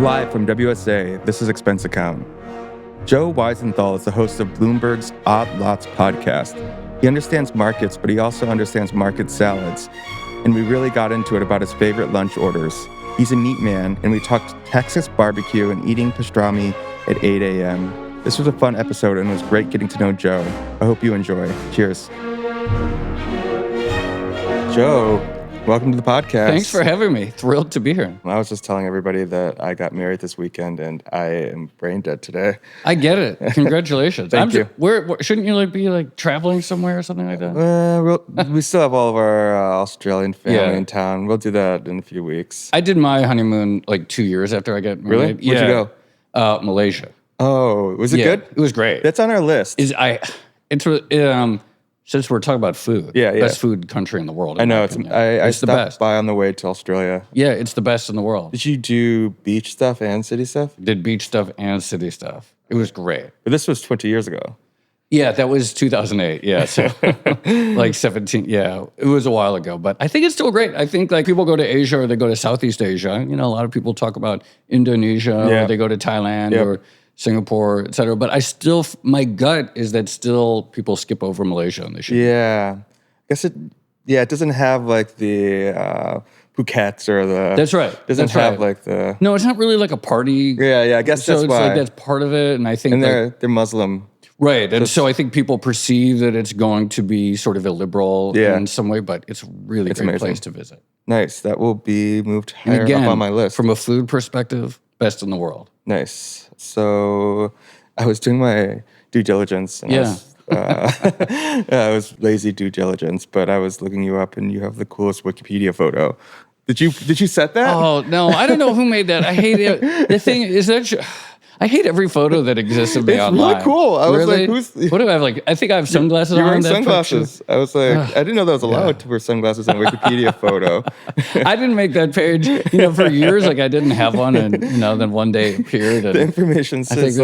Live from WSA, this is Expense Account. Joe Weisenthal is the host of Bloomberg's Odd Lots podcast. He understands markets, but he also understands market salads. And we really got into it about his favorite lunch orders. He's a meat man, and we talked Texas barbecue and eating pastrami at 8 a.m. This was a fun episode, and it was great getting to know Joe. I hope you enjoy. Cheers. Joe, welcome to the podcast. Thanks for having me. Thrilled to be here. I was just telling everybody that I got married this weekend, and I am brain dead today. I get it. Congratulations. Thank you. Where shouldn't you be traveling somewhere or something like that? We still have all of our Australian family in town. We'll do that in a few weeks. I did my honeymoon 2 years after I got married. Really? Where'd you go? Malaysia. Oh, was it good? It was great. That's on our list. Since we're talking about food, best food country in the world. I know. I stopped the best. by on the way to Australia. Yeah, it's the best in the world. Did you do beach stuff and city stuff? Did beach stuff and city stuff. It was great. But this was 20 years ago. Yeah, that was 2008. Yeah, so 17. Yeah, it was a while ago, but I think it's still great. I think people go to Asia or they go to Southeast Asia. A lot of people talk about Indonesia or they go to Thailand or Singapore, et cetera. But my gut is that still people skip over Malaysia and they should. Yeah. I guess it doesn't have the Phukets or the... That's right. Doesn't have the... No, it's not really like a party. Yeah, I guess that's why. That's part of it. And I think... And they're Muslim. Right. And so I think people perceive that it's going to be sort of illiberal in some way, but it's really great place to visit. Nice. That will be moved higher up on my list. From a food perspective, best in the world. Nice. So I was doing my due diligence. And I was lazy due diligence, but I was looking you up, and you have the coolest Wikipedia photo. Did you set that? Oh, no. I don't know who made that. I hate it. The thing is that... I hate every photo that exists of me online. It's really cool. I was like, what do I have? I think I have sunglasses on. You're wearing sunglasses. I was like, I didn't know that was allowed to wear sunglasses on a Wikipedia photo. I didn't make that page, for years. I didn't have one, and then one day it appeared. And the information says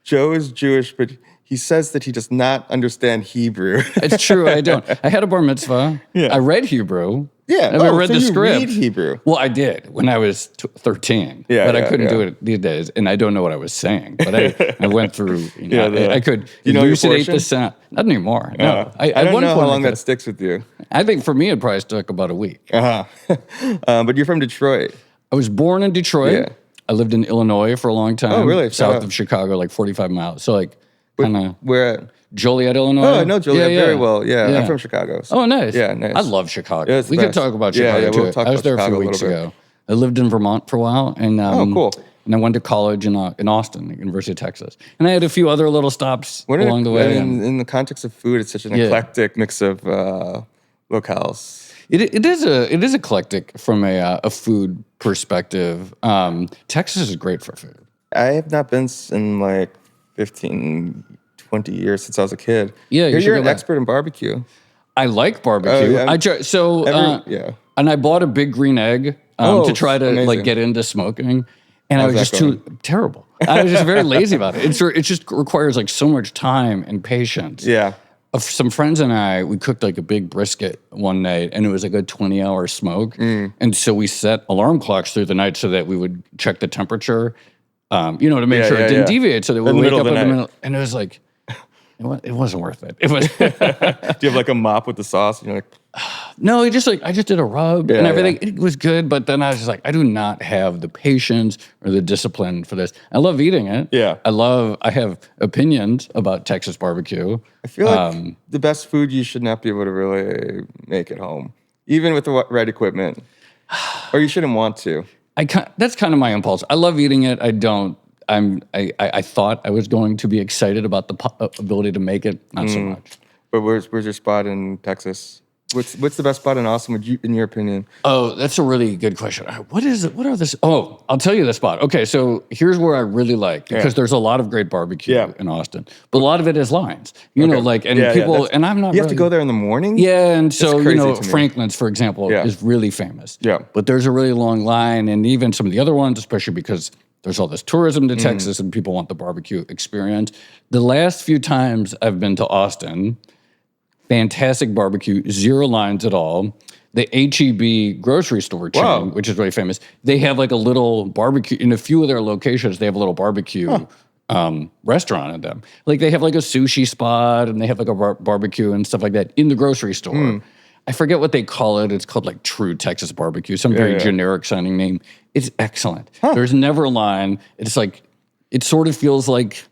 Joe is Jewish, but he says that he does not understand Hebrew. It's true. I don't. I had a bar mitzvah. Yeah. I read Hebrew. Yeah. I read the script. You read Hebrew. Well, I did when I was 13. Yeah. But I couldn't do it these days, and I don't know what I was saying. But I went through. I could elucidate the sound. Not anymore. No. I don't know how long that sticks with you. I think for me it probably stuck about a week. But you're from Detroit. I was born in Detroit. Yeah. I lived in Illinois for a long time. Oh, really? South of Chicago, 45 miles. So kind of. Where at? Joliet, Illinois. Oh, I know Joliet very well. Yeah, I'm from Chicago. So. Oh, nice. Yeah, nice. I love Chicago. Yeah, we could talk about Chicago too. We'll talk I was about there a Chicago few weeks ago. I lived in Vermont for a while, and cool. And I went to college in Austin, University of Texas, and I had a few other little stops along the way. In the context of food, it's such an eclectic mix of locales. It is eclectic from a food perspective. Texas is great for food. I have not been in 15, 20 years since I was a kid. Yeah, you're an expert in barbecue. I like barbecue. And I bought a big green egg to try to get into smoking, and I was just too terrible. I was just very lazy about it. It just requires so much time and patience. Yeah. Some friends and I, we cooked a big brisket one night, and it was a 20-hour smoke, and so we set alarm clocks through the night so that we would check the temperature, to make sure it didn't deviate, so that we wake up in the middle, and it was it wasn't worth it. It was. Do you have a mop with the sauce? And you're no, I just did a rub and everything. Yeah. It was good, but then I was just I do not have the patience or the discipline for this. I love eating it. Yeah. I have opinions about Texas barbecue. I feel like the best food you should not be able to really make at home, even with the right equipment, or you shouldn't want to. That's kind of my impulse. I love eating it. I don't. I thought I was going to be excited about the ability to make it. Not so much. But where's your spot in Texas? What's the best spot in Austin, in your opinion? Oh, that's a really good question. What is it? What are this? Oh, I'll tell you the spot. Okay, so here's where I really like, because there's a lot of great barbecue in Austin, but a lot of it is lines. And people, and I'm not. You have to go there in the morning. Yeah, and so Franklin's, for example, is really famous. Yeah, but there's a really long line, and even some of the other ones, especially because there's all this tourism to Texas and people want the barbecue experience. The last few times I've been to Austin, fantastic barbecue, zero lines at all. the H-E-B grocery store chain, Wow. which is really famous, they have like a little barbecue. In a few of their locations, they have a little barbecue restaurant in them. Like they have like a sushi spot and they have like a barbecue and stuff like that in the grocery store. I forget what they call it. It's called like True Texas Barbecue, some very generic sounding name. It's excellent. There's never a line. It's like, it sort of feels like,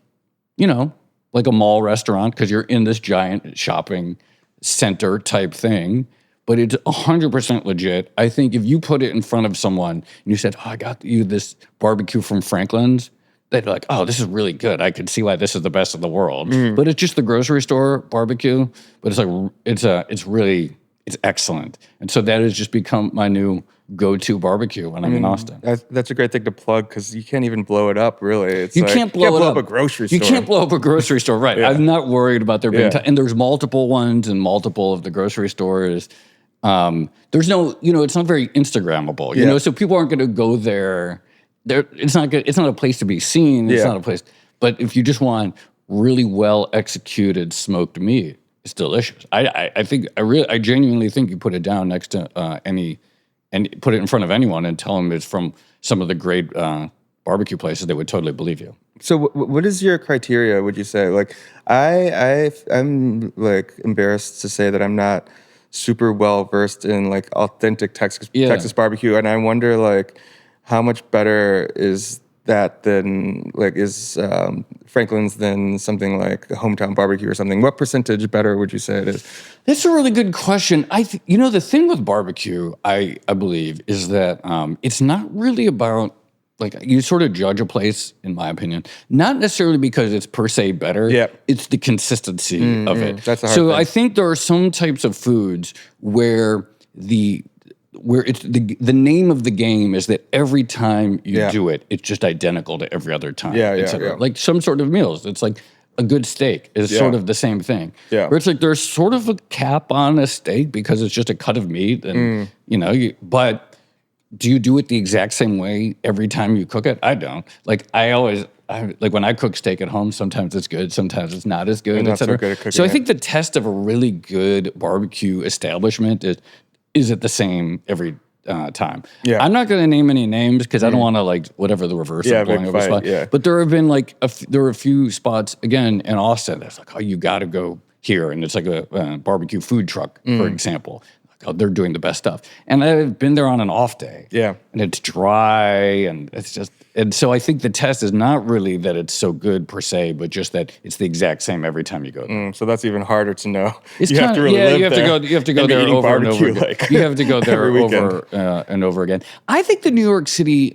you know, like a mall restaurant because you're in this giant shopping center type thing. But it's 100% legit. I think if you put it in front of someone and you said, oh, I got you this barbecue from Franklin's, they'd be like, oh, this is really good. I could see why this is the best in the world. But it's just the grocery store barbecue. But it's like, it's excellent. And so that has just become my new go-to barbecue when I'm in Austin. That's a great thing to plug because you can't even blow it up, really. It's You like, can't blow up a grocery store. You can't blow up a grocery store, right. I'm not worried about there being and there's multiple ones in multiple of the grocery stores. There's no, it's not very Instagrammable, you know, so people aren't going to go there. It's not a place to be seen. It's not a place. But if you just want really well executed smoked meat, it's delicious. I genuinely think you put it down next to and put it in front of anyone and tell them it's from some of the great barbecue places, they would totally believe you. So what is your criteria, would you say? Like, I'm like embarrassed to say that I'm not super well versed in like authentic Texas barbecue, and I wonder like how much better is that than like is Franklin's than something like a hometown barbecue or something? What percentage better would you say it is? That's a really good question. The thing with barbecue, I believe, is that it's not really about like you sort of judge a place, in my opinion, not necessarily because it's per se better. Yeah. It's the consistency of it. That's a hard thing. I think there are some types of foods where it's the name of the game is that every time you do it, it's just identical to every other time. Yeah. Like some sort of meals. It's like a good steak is sort of the same thing. Yeah. Where it's like there's sort of a cap on a steak because it's just a cut of meat and but do you do it the exact same way every time you cook it? I don't. Like like when I cook steak at home, sometimes it's good, sometimes it's not as good, et cetera. So I think the test of a really good barbecue establishment is it the same every time? Yeah. I'm not going to name any names because I don't want to like whatever the reverse of blowing over spot. Yeah. But there have been like there are a few spots again in Austin that's like, oh, you got to go here, and it's like a barbecue food truck, for example. Like, oh, they're doing the best stuff, and I've been there on an off day. Yeah, and it's dry, and it's just. And so I think the test is not really that it's so good per se, but just that it's the exact same every time you go there. So that's even harder to know. You have to really live there. You have to go there over and over again. Like, you have to go there over and over again. I think the New York City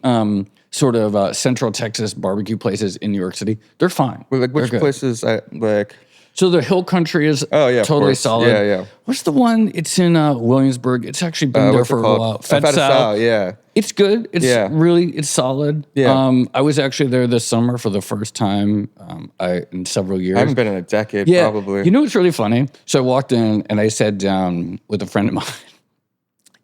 sort of Central Texas barbecue places in New York City, they're fine. Well, like which places like? So the Hill Country is totally solid. Yeah. What's the one? It's in Williamsburg. It's actually been there for a while. Fetsal, yeah. It's good. It's solid. Yeah. I was actually there this summer for the first time in several years. I haven't been in a decade, probably. You know what's really funny? So I walked in and I sat down with a friend of mine,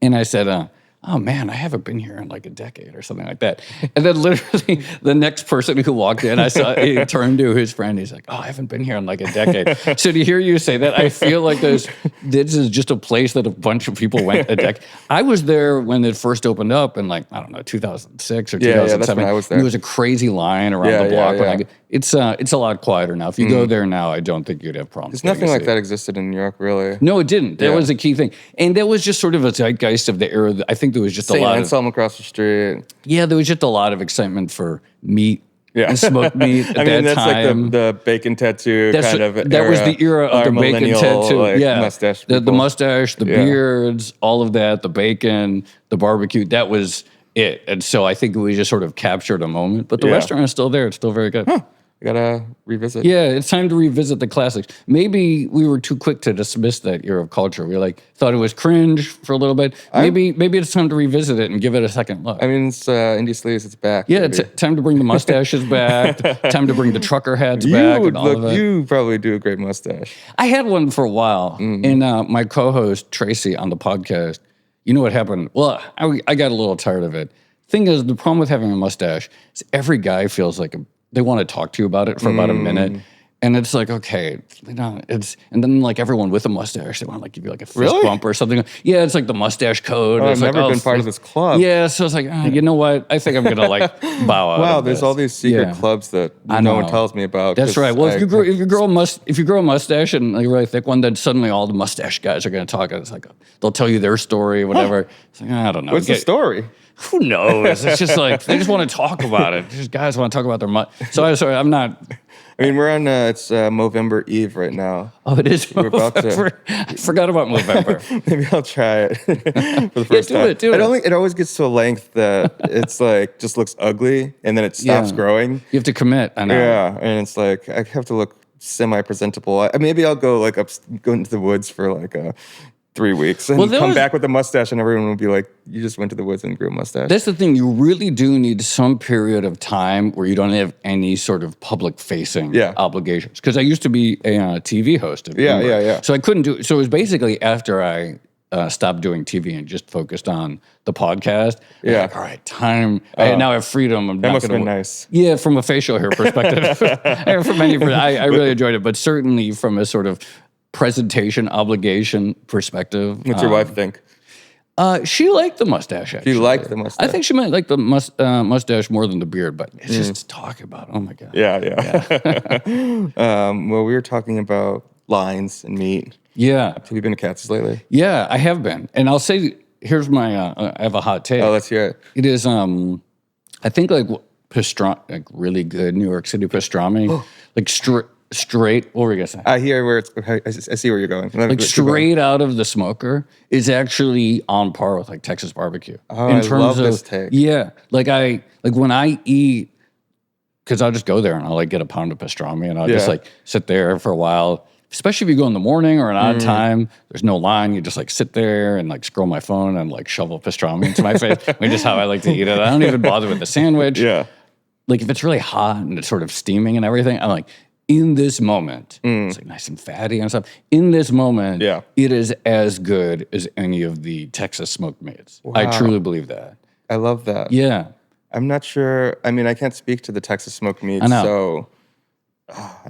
and I said, oh man, I haven't been here in like a decade or something like that. And then literally the next person who walked in, I saw, he turned to his friend. He's like, oh, I haven't been here in like a decade. So to hear you say that, I feel like this is just a place that a bunch of people went a decade. I was there when it first opened up in like, I don't know, 2006 or 2007. Yeah, that's when I was there. There was a crazy line around the block. Yeah. It's a lot quieter now. If you go there now, I don't think you'd have problems. There's nothing like that existed in New York, really. No, it didn't. That was a key thing. And that was just sort of a zeitgeist of the era. I think there was just a lot of... Anselm across the street. Yeah, there was just a lot of excitement for meat and smoked meat at that that's time. Like the bacon tattoo kind of era. That was the era of the bacon tattoo. Like, mustache the mustache, the beards, all of that, the bacon, the barbecue. That was it. And so I think we just sort of captured a moment. But the restaurant is still there. It's still very good. Huh. I gotta revisit. Yeah, it's time to revisit the classics. Maybe we were too quick to dismiss that era of culture. We thought it was cringe for a little bit. Maybe it's time to revisit it and give it a second look. I mean, it's Indie Sleaze, it's back. Yeah, it's time to bring the mustaches back. Time to bring the trucker hats back. You probably do a great mustache. I had one for a while, and my co-host Tracy on the podcast. You know what happened? Well, I got a little tired of it. Thing is, the problem with having a mustache is every guy feels like they want to talk to you about it for about a minute. And it's like, okay, and then like everyone with a mustache, they want to like give you like a fist Really? bump or something. Yeah, it's like the mustache code. Oh, It's I've like, never been part of this club. Yeah, so it's like, you know what? I think I'm gonna like bow out. Wow, of there's this. all these secret clubs that no one tells me about. That's right. Well, if you grow a mustache and like a really thick one, then suddenly all the mustache guys are going to talk. And it's like they'll tell you their story, whatever. It's like, I don't know. What's the story? Who knows? It's just like they just want to talk about it. Just guys want to talk about their So I'm not. I mean, we're on it's Movember Eve right now. Oh, it is. We're about to. I forgot about November. Maybe I'll try it for the first time. Do it. It always gets to a length that it's like just looks ugly, and then it stops growing. You have to commit. I know. Yeah, and it's like I have to look semi-presentable. Maybe I'll go into the woods for like 3 weeks and come back with a mustache, and everyone will be like, "You just went to the woods and grew a mustache." That's the thing. You really do need some period of time where you don't have any sort of public-facing obligations. Because I used to be a TV host. At Bloomberg. Yeah. So I couldn't do it. So it was basically after I stopped doing TV and just focused on the podcast. Yeah. Like, all right, time. I now have freedom. That must have been nice. Yeah, from a facial hair perspective. I really enjoyed it, but certainly from a sort of presentation obligation perspective. What's your wife think? She liked the mustache, actually. She liked the mustache. I think she might like the mustache more than the beard, but it's just talk about it. Oh, my God. Yeah. Well, we were talking about lines and meat. Yeah. Have you been to Katz's lately? Yeah, I have been. And I'll say, here's my, I have a hot take. Oh, let's hear it. It is, I think like pastrami, like really good New York City pastrami, like straight, what were you going to say? I hear where I see where you're going. Like straight out of the smoker is actually on par with like Texas barbecue. Oh, I love this take. Yeah. Like when I eat, because I'll just go there and I'll like get a pound of pastrami and I'll just like sit there for a while. Especially if you go in the morning or an odd time, there's no line. You just like sit there and like scroll my phone and like shovel pastrami into my face. I mean, just how I like to eat it. I don't even bother with the sandwich. Yeah. Like if it's really hot and it's sort of steaming and everything, I'm like, in this moment, it's like nice and fatty and stuff. In this moment, it is as good as any of the Texas smoked meats. Wow. I truly believe that. I love that. Yeah. I'm not sure. I mean, I can't speak to the Texas smoked meats, I know. so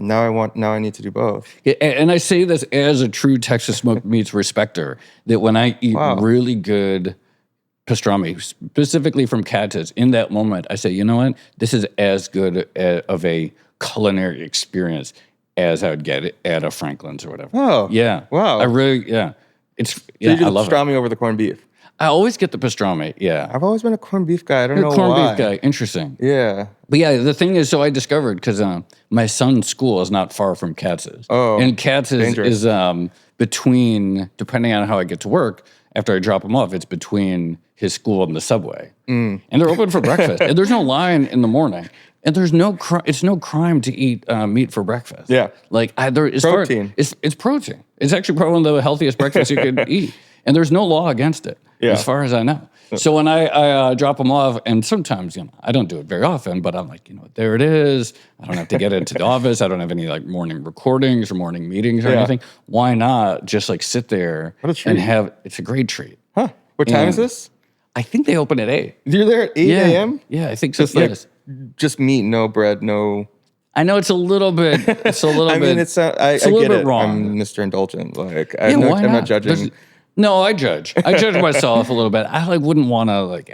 now I need to do both. Yeah, and I say this as a true Texas smoked meats respecter, that when I eat really good pastrami, specifically from Katz, in that moment, I say, you know what? This is as good of a culinary experience as I would get it at a Franklin's or whatever. Oh. Yeah. Wow. I really, It's, so you do I the love pastrami over the corned beef? I always get the pastrami, I've always been a corned beef guy. I don't know why. Corned beef guy, interesting. Yeah. But yeah, the thing is, so I discovered, because my son's school is not far from Katz's. Oh, and Katz's is between, depending on how I get to work, after I drop him off, it's between his school and the subway. And they're open for breakfast. And there's no line in the morning. And there's it's no crime to eat meat for breakfast. Yeah. Like, it's protein. It's protein. It's actually probably one of the healthiest breakfasts you could eat. And there's no law against it, as far as I know. So when I drop them off, and sometimes, I don't do it very often, but I'm like, there it is. I don't have to get into the office. I don't have any like morning recordings or morning meetings or anything. Why not just like sit there and it's a great treat. Huh. What time is this? I think they open at 8. You're there at 8 a.m.? Yeah, I think so. Just meat, no bread, no... I know it's a little bit. I mean, it's a little bit bit wrong. I'm Mr. Indulgent. Like, why I'm not judging. No, I judge. I judge myself a little bit. I wouldn't want to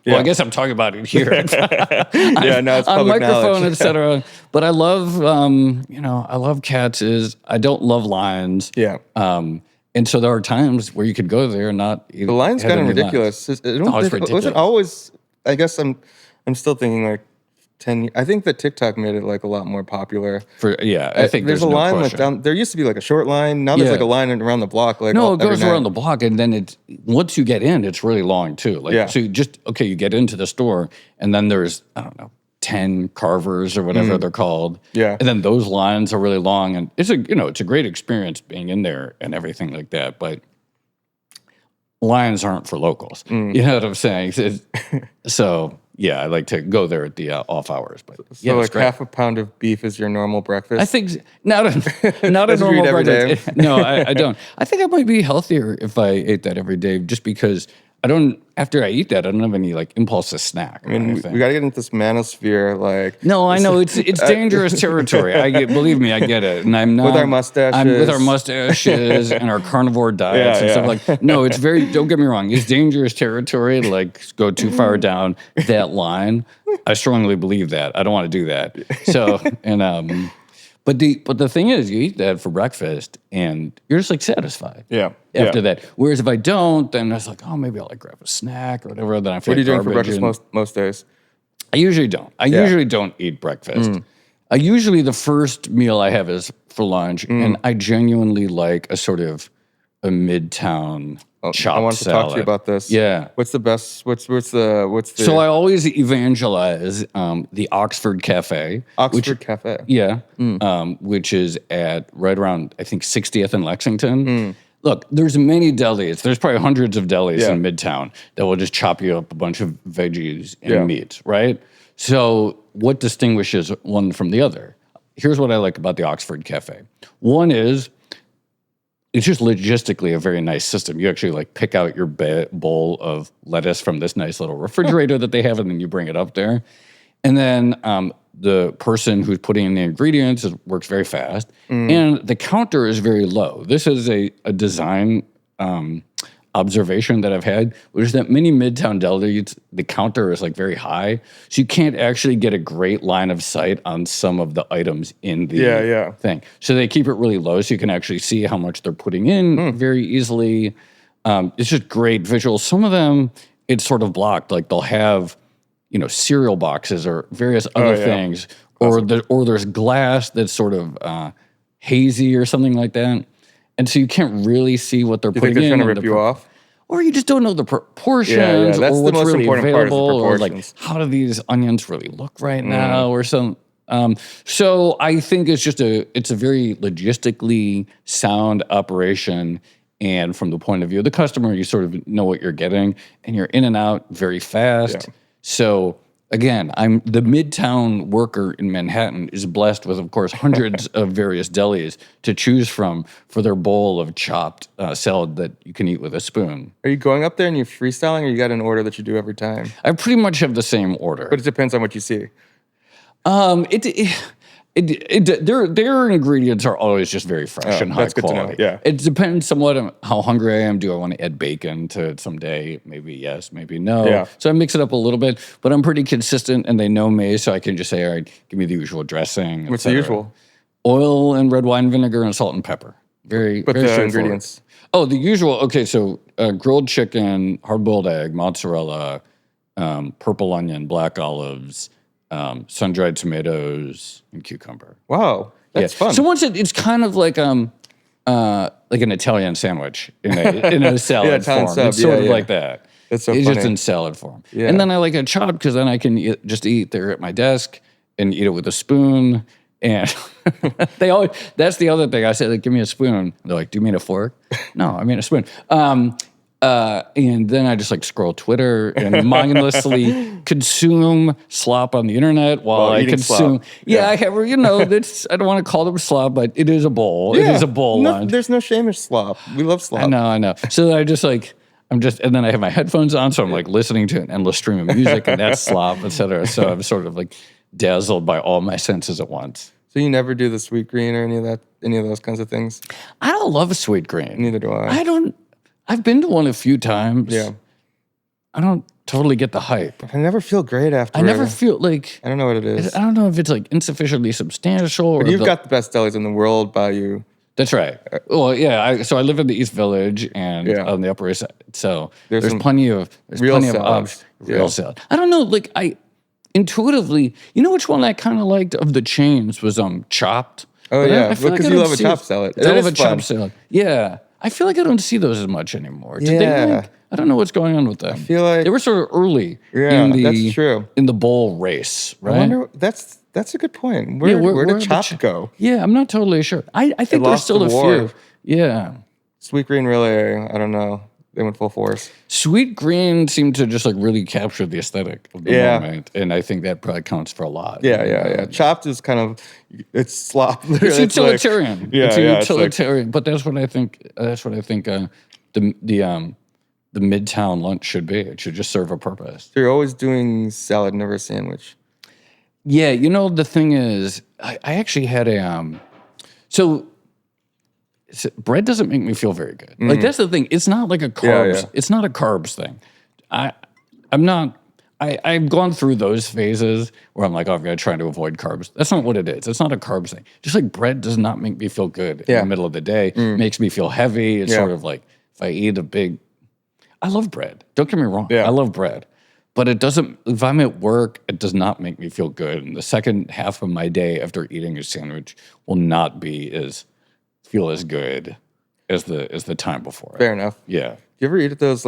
Well, I guess I'm talking about it here. It's public on microphone, knowledge. etc. But I love, I love Katz's. I don't love lines. Yeah. And so there are times where you could go there and not. The line's kind of ridiculous. It's ridiculous. Was it always? I guess I'm still thinking like 10. I think that TikTok made it like a lot more popular. I think there's a line like down. There used to be like a short line. Now there's like a line around the block. Like it goes around the block, and then once you get in, it's really long too. Like so, you get into the store, and then there's 10 carvers or whatever they're called. Yeah, and then those lines are really long, and it's a great experience being in there and everything like that. But lines aren't for locals. You know what I'm saying? So. Yeah, I like to go there at the off hours. But like half a pound of beef is your normal breakfast? I think not a normal breakfast. No, I don't. I think I might be healthier if I ate that every day, just because after I eat that, I don't have any like impulse to snack. I mean, we got to get into this manosphere, like. No, I know it's dangerous territory. Believe me, I get it, and I'm not with our mustaches. with our mustaches and our carnivore diets and stuff like. No, it's very. Don't get me wrong. It's dangerous territory. To, like go too far down that line. I strongly believe that. I don't want to do that. So and But the thing is, you eat that for breakfast, and you're just like satisfied. Yeah. After that, whereas if I don't, then it's like, oh, maybe I'll like grab a snack or whatever. Then I feel. What are you doing for breakfast most days? I usually don't. I usually don't eat breakfast. I usually the first meal I have is for lunch, and I genuinely like a sort of a Midtown chopped I wanted to salad. talk to you about this. Yeah. What's the best? What's the? So I always evangelize the Oxford Cafe. Cafe. Yeah. Which is at right around, I think, 60th and Lexington. Look, there's many delis. There's probably hundreds of delis in Midtown that will just chop you up a bunch of veggies and meat, right? So what distinguishes one from the other? Here's what I like about the Oxford Cafe. One is it's just logistically a very nice system. You actually like pick out your bowl of lettuce from this nice little refrigerator that they have, and then you bring it up there. And then the person who's putting in the ingredients works very fast, and the counter is very low. This is a design observation that I've had, which is that many Midtown delis, the counter is like very high, so you can't actually get a great line of sight on some of the items in the thing. So they keep it really low, so you can actually see how much they're putting in very easily. It's just great visuals. Some of them, it's sort of blocked. Like they'll have, cereal boxes or various other things, or there's glass that's sort of hazy or something like that. And so you can't really see what they're putting in. You think they're trying to rip you off? Or you just don't know the proportions, that's or the what's most really important part is the available, or proportions. like how do these onions really look right now, or some. So I think it's a very logistically sound operation, and from the point of view of the customer, you sort of know what you're getting, and you're in and out very fast. Yeah. So. Again, I'm the Midtown worker in Manhattan is blessed with, of course, hundreds of various delis to choose from for their bowl of chopped salad that you can eat with a spoon. Are you going up there and you're freestyling, or you got an order that you do every time? I pretty much have the same order. But it depends on what you see. Their ingredients are always just very fresh and high that's quality. good to know. Yeah. It depends somewhat on how hungry I am. Do I want to add bacon to it someday? Maybe yes, maybe no. Yeah. So I mix it up a little bit, but I'm pretty consistent, and they know me, so I can just say, all right, give me the usual dressing. What's the usual? Oil and red wine vinegar and salt and pepper. Very, But very the straightforward. ingredients. Oh, the usual. Okay, so grilled chicken, hard-boiled egg, mozzarella, purple onion, black olives, sun-dried tomatoes, and cucumber. Wow, that's fun. Someone said it's kind of like an Italian sandwich in a salad Italian form. sub, It's sort of yeah. like that. That's so it's funny. just in salad form. Yeah. And then I like a chop because then I can just eat there at my desk and eat it with a spoon. And that's the other thing. I said, like, give me a spoon. They're like, do you mean a fork? No, I mean a spoon. And then I just like scroll Twitter and mindlessly consume slop on the internet while I consume. Slop. Yeah, I have, I don't want to call them slop, but it is a bowl. It is a bowl lunch. There's no shame in slop. We love slop. I know. So I just like, and then I have my headphones on, so I'm like listening to an endless stream of music, and that's slop, et cetera. So I'm sort of like dazzled by all my senses at once. So you never do the sweet green or any of those kinds of things? I don't love sweet green. Neither do I. I've been to one a few times. Yeah. I don't totally get the hype. I never feel great after. I never feel like. I don't know what it is. I don't know if it's like insufficiently substantial. But you've got the best delis in the world by you. That's right. Well, yeah. So I live in the East Village and on the Upper East Side. So there's plenty of real salad. I don't know. Like I intuitively, which one I kind of liked of the chains was Chopped. Oh yeah, because you love a chopped salad. I love a chopped salad. Yeah. I feel like I don't see those as much anymore. Did they I don't know what's going on with them. I feel like they were sort of early that's true. In the bowl race, right? I wonder, that's a good point. Where did Chopped go? Yeah, I'm not totally sure. I think there's still a few. Yeah. Sweet green really, I don't know. They went full force. Sweet green seemed to just like really capture the aesthetic of the moment, and I think that probably counts for a lot. Yeah. Chopped is kind of it's slop. It's utilitarian. It's utilitarian. But that's what I think. The the Midtown lunch should be. It should just serve a purpose. So you're always doing salad, never a sandwich. Yeah, the thing is, I actually had bread doesn't make me feel very good. Like that's the thing. It's not like a carbs. Yeah. It's not a carbs thing. I've gone through those phases where I'm like, oh, I've got to try to avoid carbs. That's not what it is. It's not a carbs thing. Just like bread does not make me feel good in the middle of the day. Makes me feel heavy. It's sort of like if I eat I love bread. Don't get me wrong. Yeah. I love bread. But it doesn't, if I'm at work, it does not make me feel good. And the second half of my day after eating a sandwich will not feel as good as the time before. Fair enough. Yeah. Do you ever eat at those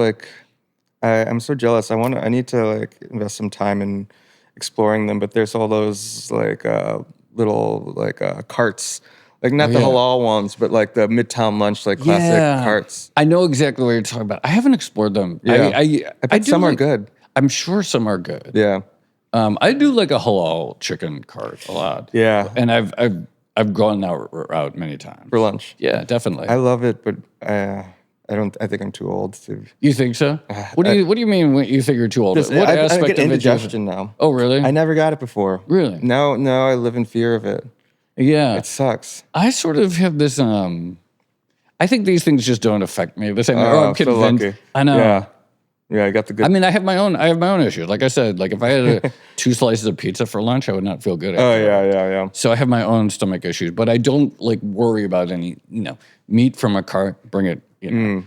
I'm so jealous. I need to invest some time in exploring them, but there's all those little carts. Not the halal ones, but the Midtown lunch, classic carts. I know exactly what you're talking about. I haven't explored them. Yeah. I bet some are good. I'm sure some are good. Yeah. I do like a halal chicken cart a lot. Yeah. And I've gone that route many times. For lunch. Yeah, definitely. I love it, but I think I'm too old to. You think so? What do you mean when you think you're too old? What aspect I get of indigestion now. Oh, really? I never got it before. Really? No, I live in fear of it. Yeah. It sucks. I sort of have this I think these things just don't affect me the same way. Oh, I'm so convinced. lucky. I know. Yeah, I got the good. I mean, I have my own issues. Like I said, if I had 2 slices of pizza for lunch, I would not feel good. Oh yeah. So I have my own stomach issues, but I don't worry about any meat from a cart. Bring it, a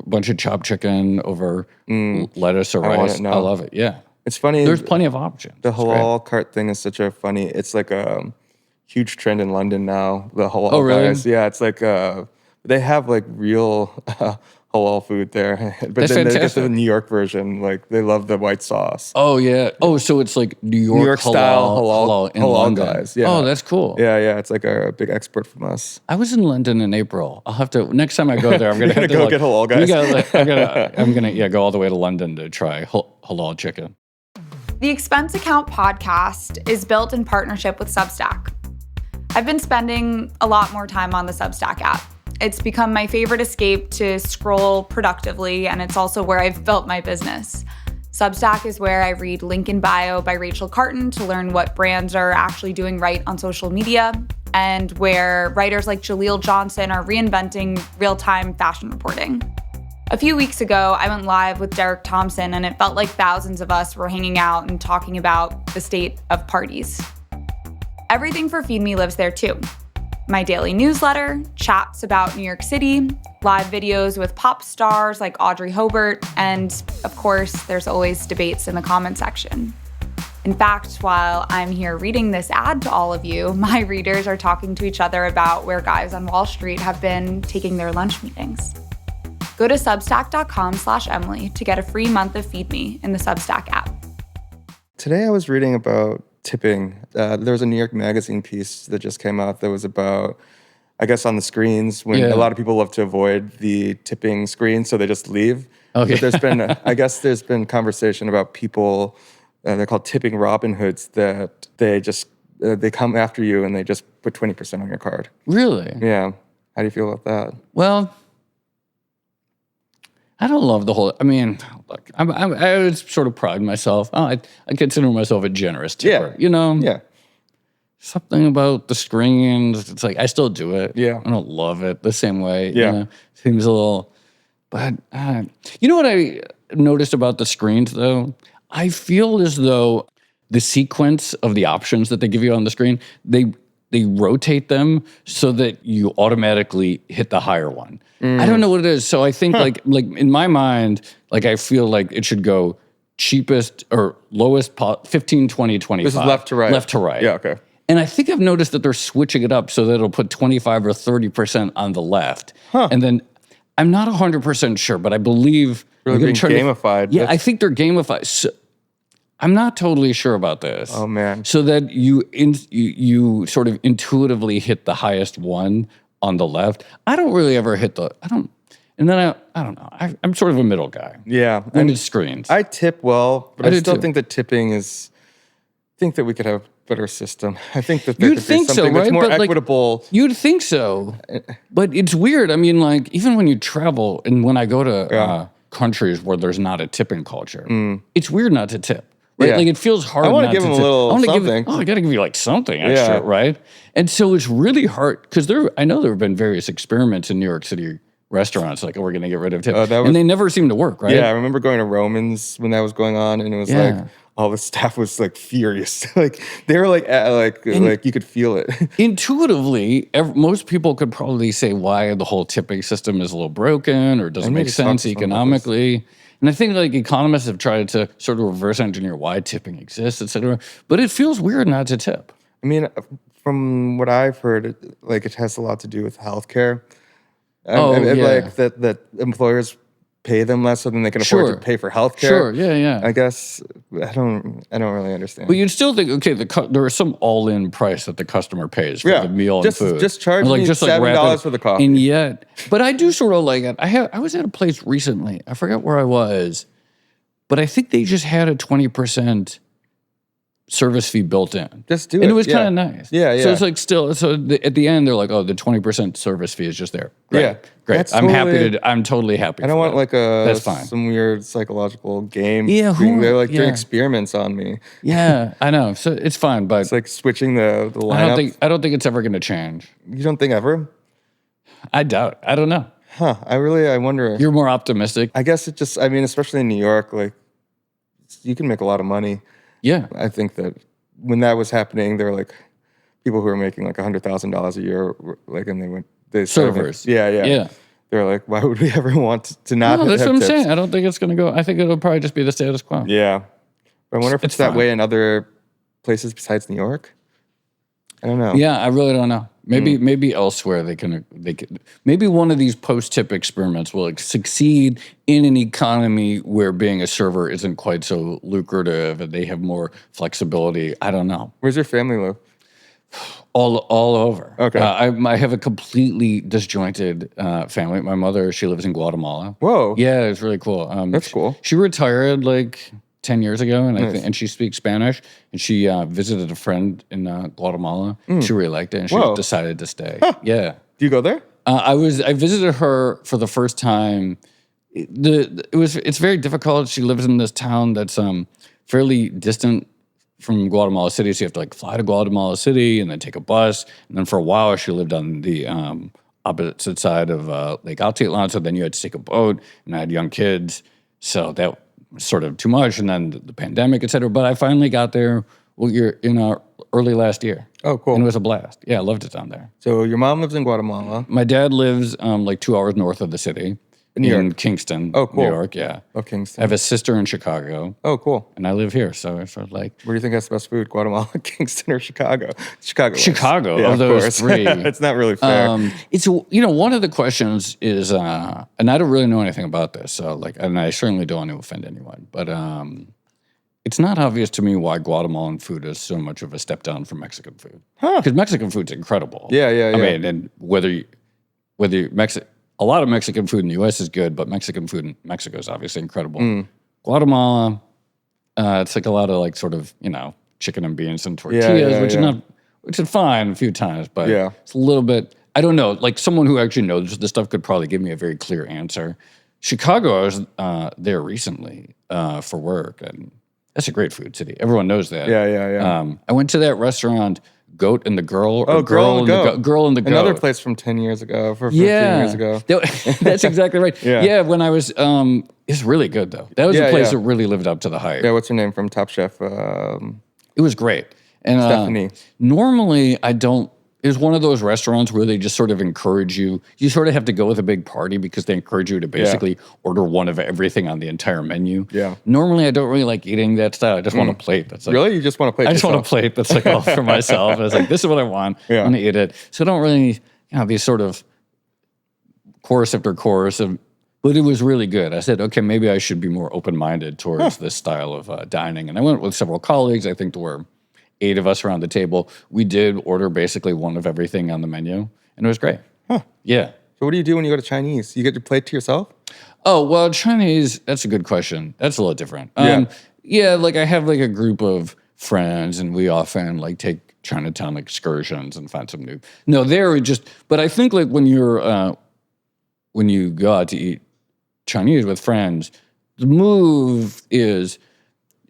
bunch of chopped chicken over lettuce or rice. want it now. I love it. Yeah, It's funny. there's plenty of options. The halal cart thing is such a funny. It's like a huge trend in London now. The halal guys. Yeah, it's they have real halal food there, but That's then they get fantastic. the New York version. They love the white sauce. Oh yeah. Oh, so it's like New York style halal in halal London. guys. Yeah. Oh, that's cool. Yeah. It's a big export from us. I was in London in April. I'll have to next time I go there. I'm gonna have to go get halal guys. I'm gonna go all the way to London to try halal chicken. The Expense Account podcast is built in partnership with Substack. I've been spending a lot more time on the Substack app. It's become my favorite escape to scroll productively, and it's also where I've built my business. Substack is where I read Link in Bio by Rachel Carton to learn what brands are actually doing right on social media, and where writers like Jaleel Johnson are reinventing real-time fashion reporting. A few weeks ago, I went live with Derek Thompson, and it felt like thousands of us were hanging out and talking about the state of parties. Everything for Feed Me lives there too. My daily newsletter, chats about New York City, live videos with pop stars like Audrey Hobart, and of course, there's always debates in the comment section. In fact, while I'm here reading this ad to all of you, my readers are talking to each other about where guys on Wall Street have been taking their lunch meetings. Go to substack.com/Emily to get a free month of Feed Me in the Substack app. Today I was reading about tipping. There was a New York Magazine piece that just came out that was about, I guess, on the screens when a lot of people love to avoid the tipping screen, so they just leave. Okay. But there's been conversation about people, they're called tipping Robin Hoods, that they come after you and they just put 20% on your card. Really? Yeah. How do you feel about that? Well, I don't love the whole. I mean, look, I would sort of pride myself. I consider myself a generous tipper. Yeah. Something about the screens. It's I still do it. Yeah. I don't love it the same way. Yeah. Seems a little. But you know what I noticed about the screens though? I feel as though the sequence of the options that they give you on the screen, they rotate them so that you automatically hit the higher one. I don't know what it is. So I think like in my mind, I feel like it should go cheapest or lowest 15, 20, 25. This is left to right. Left to right. Yeah, okay. And I think I've noticed that they're switching it up so that it'll put 25 or 30% on the left. And then I'm not 100% sure, but I believe Really being gamified. Yeah, I think they're gamified. So, I'm not totally sure about this. Oh man! So that you sort of intuitively hit the highest one on the left. I don't really ever hit and then I don't know. I'm sort of a middle guy. Yeah, and it's screens. I tip well, but I still too. think that tipping is. I think that we could have a better system. I think that You'd think so, something right? that's more But, equitable. You'd think so, but it's weird. I mean, even when you travel and when I go to countries where there's not a tipping culture. It's weird not to tip. Right? Yeah. Like it feels hard. I want to not give them a tip. little I something. I got to give you like something extra, Yeah. right? And so it's really hard because I know there have been various experiments in New York City restaurants, like, oh, we're going to get rid of tip, and they never seem to work, right? Yeah, I remember going to Roman's when that was going on, and it was like all the staff was like furious. Like they were like you could feel it. Intuitively, most people could probably say why the whole tipping system is a little broken or doesn't make sense economically. And I think like economists have tried to sort of reverse engineer why tipping exists, et cetera. But it feels weird not to tip. I mean, from what I've heard, like it has a lot to do with healthcare. Like that employers pay them less so then they can afford to pay for healthcare. Sure, yeah. I guess I don't really understand. But you'd still think, okay, there is some all-in price that the customer pays for the meal and food. Just charge me $7 for the coffee. And yet, but I do sort of like it. I was at a place recently. I forget where I was, but I think they just had a 20% service fee built in. Just do it. And it was kind of nice. Yeah. So it's like at the end, they're like, oh, the 20% service fee is just there. Great. Yeah. Great. I'm totally happy. I don't want like That's fine. some weird psychological game. Yeah. They're like doing experiments on me. Yeah, I know. So it's fine, but it's like switching the lineup. I don't think it's ever going to change. You don't think ever? I doubt. I don't know. Huh. I wonder. You're more optimistic. I guess especially in New York, like you can make a lot of money. Yeah. I think that when that was happening, there were like people who were making like $100,000 a year, like, and they servers. Yeah. They're like, why would we ever want to not? No, that's have what I'm tips? saying. I don't think it's going to go. I think it'll probably just be the status quo. Yeah. But I wonder if it's that way in other places besides New York. I don't know. Yeah, I really don't know. Maybe elsewhere they can. Maybe one of these post-tip experiments will succeed in an economy where being a server isn't quite so lucrative and they have more flexibility. I don't know. Where's your family live? All over. Okay. I have a completely disjointed family. My mother, she lives in Guatemala. Whoa. Yeah, it's really cool. That's cool. She retired like 10 years ago, and she speaks Spanish. And she visited a friend in Guatemala. She really liked it, and she decided to stay. Huh. Yeah. Do you go there? I visited her for the first time. It's very difficult. She lives in this town that's fairly distant from Guatemala City, so you have to like fly to Guatemala City and then take a bus. And then for a while, she lived on the opposite side of Lake Altiatlan, so then you had to take a boat, and I had young kids, so that was sort of too much. And then the pandemic, et cetera. But I finally got there. You're in early last year. Oh, cool. And it was a blast. Yeah, I loved it down there. So your mom lives in Guatemala. My dad lives like 2 hours north of the city. In Kingston, oh, cool. New York, yeah. Oh, Kingston. I have a sister in Chicago. Oh, cool. And I live here, so it's sort of like... Where do you think has the best food, Guatemala, Kingston, or Chicago? Chicago, yeah, of those three. It's not really fair. It's, one of the questions is, and I don't really know anything about this, so like, and I certainly don't want to offend anyone, but it's not obvious to me why Guatemalan food is so much of a step down from Mexican food. Because Mexican food's incredible. Yeah. I mean, and whether a lot of Mexican food in the U.S. is good, but Mexican food in Mexico is obviously incredible. Guatemala, it's like a lot of like sort of, chicken and beans and tortillas, which is fine a few times, but it's a little bit, I don't know, like someone who actually knows this stuff could probably give me a very clear answer. Chicago, I was there recently for work, and that's a great food city. Everyone knows that. Yeah. I went to that restaurant, Goat and the Girl. Oh, Girl and the Goat. Girl and the Goat. Another place from 10 years ago, 15 years ago. That's exactly right. Yeah, when I was, it's really good though. That was a place that really lived up to the hype. Yeah, what's her name from Top Chef? It was great. And Stephanie. Normally I don't, it's one of those restaurants where they just sort of encourage you. You sort of have to go with a big party because they encourage you to basically order one of everything on the entire menu. Yeah. Normally, I don't really like eating that style. I just want a plate. That's like, really? You just want a plate? I just want a plate that's like all for myself. I was like, this is what I want. I want to eat it. So I don't really, these sort of course after course. But it was really good. I said, okay, maybe I should be more open-minded towards this style of dining. And I went with several colleagues. I think there were 8 of us around the table. We did order basically one of everything on the menu, and it was great. Yeah. So what do you do when you go to Chinese? You get your plate to yourself? Oh, well, Chinese, that's a good question. That's a little different. Yeah, like I have like a group of friends, and we often like take Chinatown excursions and find some new. No, they're just, but I think like when you go out to eat Chinese with friends, the move is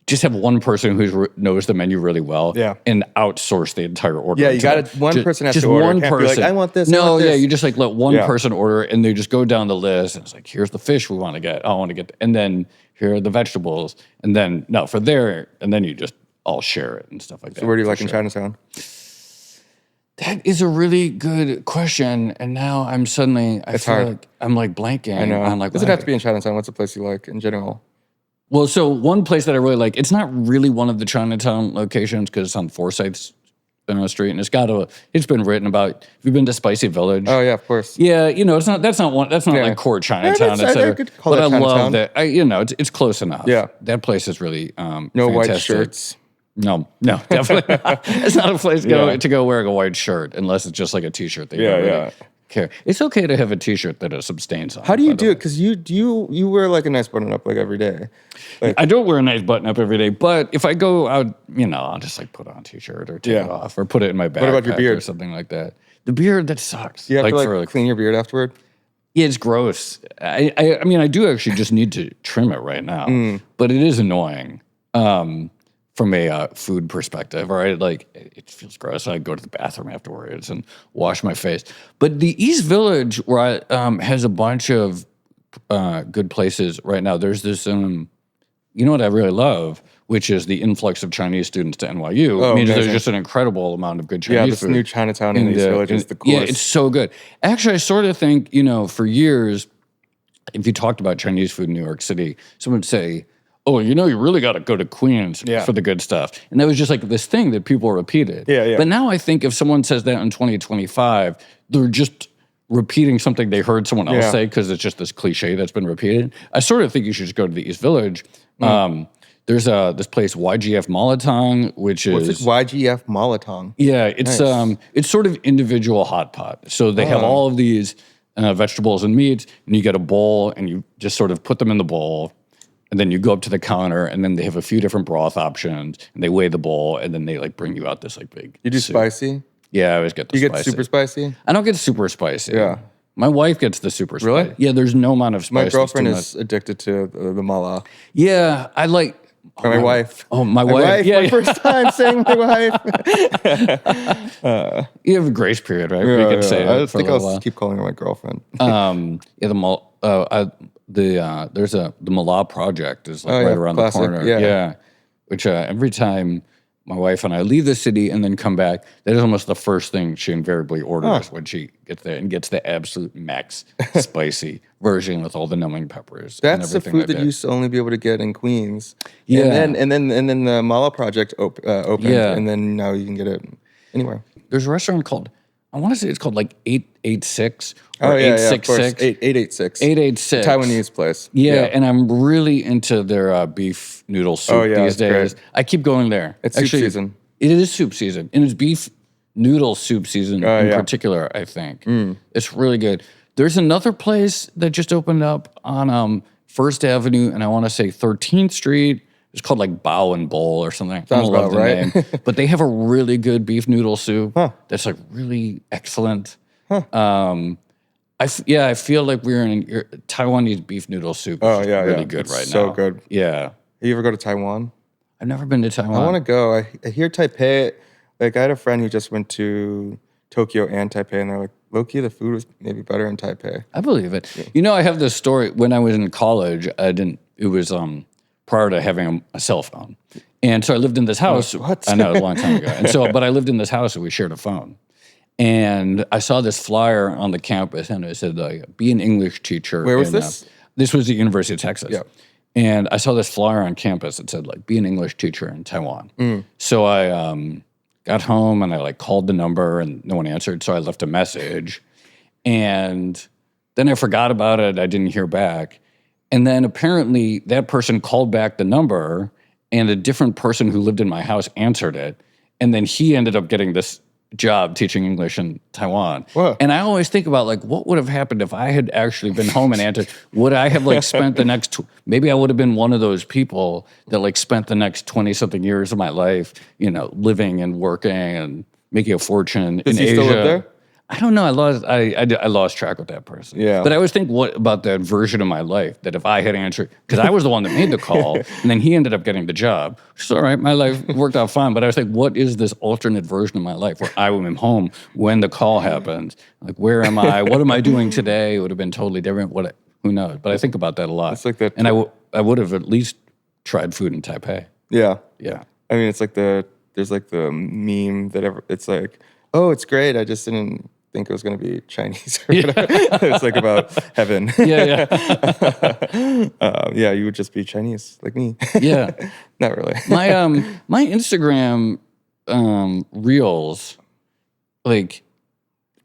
just have one person who knows the menu really well and outsource the entire order. Yeah, you got to, one person has to order. One Can't person. be like, I want this, No, I want this. you just like let one person order and they just go down the list. And it's like, here's the fish we want to get. I want to get, and then here are the vegetables. And then, no, for there, and then you just all share it and stuff like that. So where do you like in Chinatown? That is a really good question. And now I'm suddenly, I feel like I'm like blanking. I know. I'm like, doesn't have to be in Chinatown. What's a place you like in general? Well, so one place that I really like, it's not really one of the Chinatown locations because it's on Forsyth Street, and it's been written about. Have you been to Spicy Village? Oh yeah, of course. Yeah, that's not like core Chinatown, etc. But I love that. It's close enough. Yeah, that place is really no fantastic. white shirts. No, definitely not. It's not a place to go wearing a white shirt unless it's just like a t-shirt. That you don't really care. It's okay to have a t-shirt that has some stains on. How do you do it? Because you wear like a nice button up like every day. Like, I don't wear a nice button up every day, but if I go out, I'll just like put on a t-shirt or take it off or put it in my backpack. What about your beard or something like that? The beard, that sucks. You have to clean your beard afterward? Yeah, it's gross. I mean, I do actually just need to trim it right now, but it is annoying. From a food perspective, right? Like it feels gross. I go to the bathroom afterwards and wash my face. But the East Village, where has a bunch of good places right now. There's this, you know what I really love, which is the influx of Chinese students to NYU. Oh, it means amazing. there's just an incredible amount of good Chinese this food. new Chinatown in the East Village is the coolest. Yeah, it's so good. Actually, I sort of think, for years, if you talked about Chinese food in New York City, someone would say, oh, you really got to go to Queens for the good stuff. And that was just like this thing that people repeated. Yeah. But now I think if someone says that in 2025, they're just repeating something they heard someone else say because it's just this cliche that's been repeated. I sort of think you should just go to the East Village. There's this place, YGF Malatang, which is... What's it? YGF Malatang? Yeah, it's sort of individual hot pot. So they have all of these vegetables and meats, and you get a bowl, and you just sort of put them in the bowl. And then you go up to the counter, and then they have a few different broth options, and they weigh the bowl, and then they bring you out this big. You do soup. spicy? Yeah, I always get the spicy. You get super spicy? I don't get super spicy. Yeah. My wife gets the super spicy. Really? Yeah, there's no amount of spice. My girlfriend is addicted to the mala. Yeah, I like. My wife. Oh, my wife. Yeah, my first time saying my wife. You have a grace period, right? Where you can say I it for a think little I'll while. keep calling her my girlfriend. There's the Malaa Project is right around classic, the corner. Yeah. Which every time my wife and I leave the city and then come back, that is almost the first thing she invariably orders when she gets there and gets the absolute max spicy version with all the numbing peppers. That's and the food that you used to only be able to get in Queens. Yeah. And then the Mala Project opened, and then now you can get it anywhere. There's a restaurant called, I want to say it's called like 886 or Oh, yeah, 866. 886. 886. Taiwanese place. Yeah, and I'm really into their beef noodle soup these days. Great. I keep going there. It's soup season. It is soup season, and it's beef noodle soup season in particular, I think. It's really good. There's another place that just opened up on First Avenue, and I want to say 13th Street. It's called like Bow and Bowl or something. Sounds I don't love about the right. name. But they have a really good beef noodle soup that's like really excellent. I feel like we're in Taiwanese beef noodle soup. Is really good right now. So good. Yeah. You ever go to Taiwan? I've never been to Taiwan. I want to go. I hear Taipei. Like I had a friend who just went to Tokyo and Taipei, and they're like, low-key, the food was maybe better in Taipei. I believe it. Yeah. I have this story. When I was in college, it was prior to having a cell phone. And so I lived in this house. What? I know, it was a long time ago. But I lived in this house and we shared a phone. And I saw this flyer on the campus and it said, be an English teacher. Where was this? This was the University of Texas. Yeah. And I saw this flyer on campus that said, be an English teacher in Taiwan. So I got home and I called the number and no one answered. So I left a message. And then I forgot about it. I didn't hear back. And then apparently that person called back the number and a different person who lived in my house answered it. And then he ended up getting this job teaching English in Taiwan. Whoa. And I always think about what would have happened if I had actually been home and answered. Would I have spent the next, maybe I would have been one of those people that spent the next 20 something years of my life, living and working and making a fortune in Asia. Does he still live there? I don't know. I lost track with that person. Yeah. But I always think what about that version of my life that if I had answered, because I was the one that made the call, and then he ended up getting the job. Which is all right. My life worked out fine. But I was like, what is this alternate version of my life where I am home when the call happens? Like, where am I? What am I doing today? It would have been totally different. Who knows? But I think about that a lot. It's like that. And I would have at least tried food in Taipei. Yeah. Yeah. I mean, it's like there's like the meme that it's like, oh, it's great. I just didn't think it was going to be Chinese or whatever. It's like about heaven. Yeah. Yeah, you would just be Chinese like me. Yeah. Not really. My Instagram reels, like,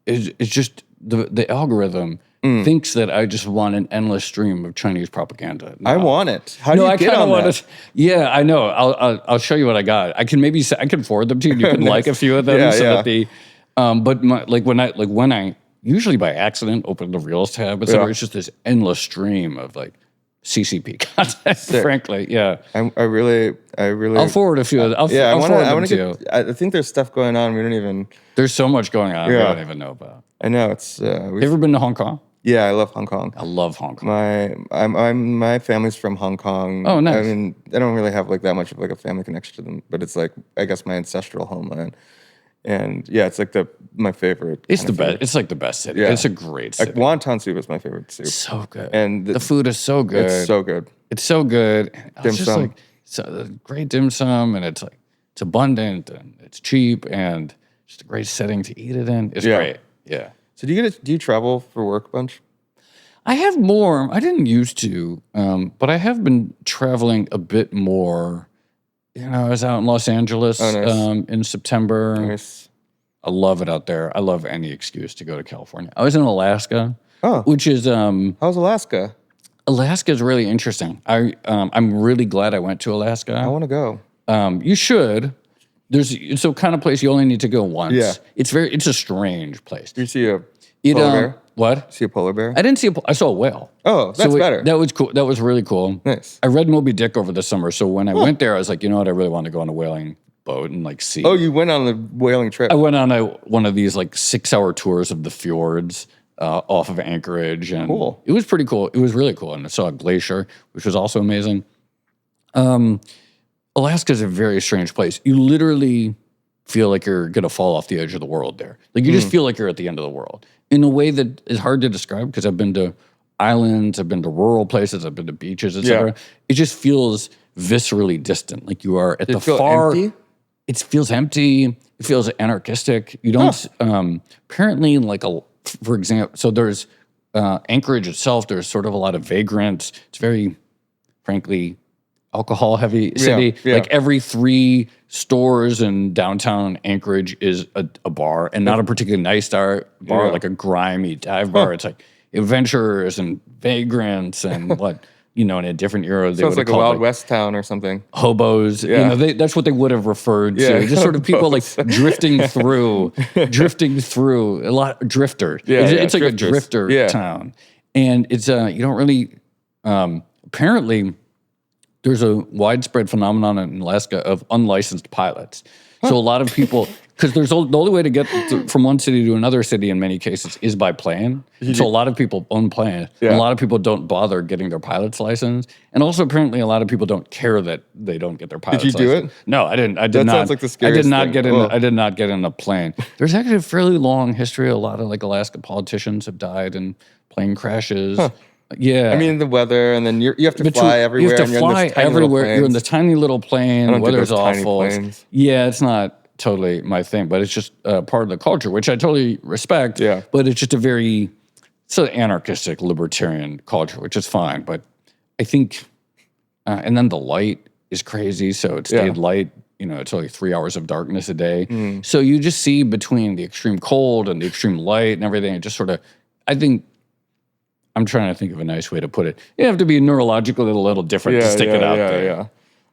it's just the algorithm thinks that I just want an endless stream of Chinese propaganda. No. I want it. How do you get on that? Yeah, I know. I'll show you what I got. I can forward them to you. And you can like a few of them that the. But when I usually by accident open the Reels tab, it's just this endless stream of like CCP content. Frankly, yeah. I really. I'll forward a few. I'll forward them to you. I think there's stuff going on we don't even. There's so much going on we don't even know about. I know it's. Have you ever been to Hong Kong? Yeah, I love Hong Kong. I love Hong Kong. My family's from Hong Kong. Oh, nice. I mean, I don't really have like that much of like a family connection to them, but it's like I guess my ancestral homeland. And yeah, it's like my favorite. It's the best. It's like the best city. Yeah. It's a great city. Like wonton soup is my favorite soup. So good. And the food is so good. It's so good. It's so good. Dim sum. Great dim sum, and it's abundant and it's cheap and just a great setting to eat it in. It's great. Yeah. So do you travel for work a bunch? I have more. I didn't used to, but I have been traveling a bit more. You know, I was out in Los Angeles in September. Nice. I love it out there. I love any excuse to go to California. I was in Alaska, which is how's Alaska? Alaska is really interesting. I'm really glad I went to Alaska. I want to go. You should. It's a kind of place you only need to go once. Yeah. It's a strange place. Did you see a polar bear? What? See a polar bear? I didn't see I saw a whale. Oh, that's better. That was cool. That was really cool. Nice. I read Moby Dick over the summer, so when I went there, I was like, you know what? I really want to go on a whaling boat and like see. Oh, you went on the whaling trip? I went on one of these like 6-hour tours of the fjords off of Anchorage, and cool. It was pretty cool. It was really cool, and I saw a glacier, which was also amazing. Alaska is a very strange place. You literally feel like you're gonna fall off the edge of the world there. Like you just feel like you're at the end of the world in a way that is hard to describe because I've been to islands, I've been to rural places, I've been to beaches, etc. It just feels viscerally distant. Like you are at the far. Empty? It feels empty. It feels anarchistic. You don't. Apparently, for example, so there's Anchorage itself. There's sort of a lot of vagrants. It's very, frankly, alcohol-heavy city. Yeah. Like every 3 stores in downtown Anchorage is a bar, and not a particularly nice bar, like a grimy dive bar. It's like adventurers and vagrants and in a different era. They Sounds like a called, Wild West town or something. Hobos. Yeah. That's what they would have referred to. Just sort of people like drifting through. A lot drifter. It's like drifters. A drifter town, and it's you don't really. Apparently, there's a widespread phenomenon in Alaska of unlicensed pilots. So a lot of people, because the only way to get from one city to another city in many cases is by plane. So a lot of people own planes. Yeah. And a lot of people don't bother getting their pilot's license. And also apparently a lot of people don't care that they don't get their pilot's license. Did you do it? No, I didn't. That sounds like the scariest thing. I did not get in a plane. There's actually a fairly long history. A lot of like Alaska politicians have died in plane crashes. Huh. Yeah, I mean the weather, and then you have to fly everywhere. You have to fly everywhere. You're in the tiny little plane. The weather's awful. Yeah, it's not totally my thing, but it's just part of the culture, which I totally respect. Yeah, but it's just an anarchistic, libertarian culture, which is fine. But I think, and then the light is crazy. So it stayed light. It's only 3 hours of darkness a day. So you just see between the extreme cold and the extreme light and everything. It just sort of, I think. I'm trying to think of a nice way to put it. You have to be neurologically a little different to stick it out there. Yeah.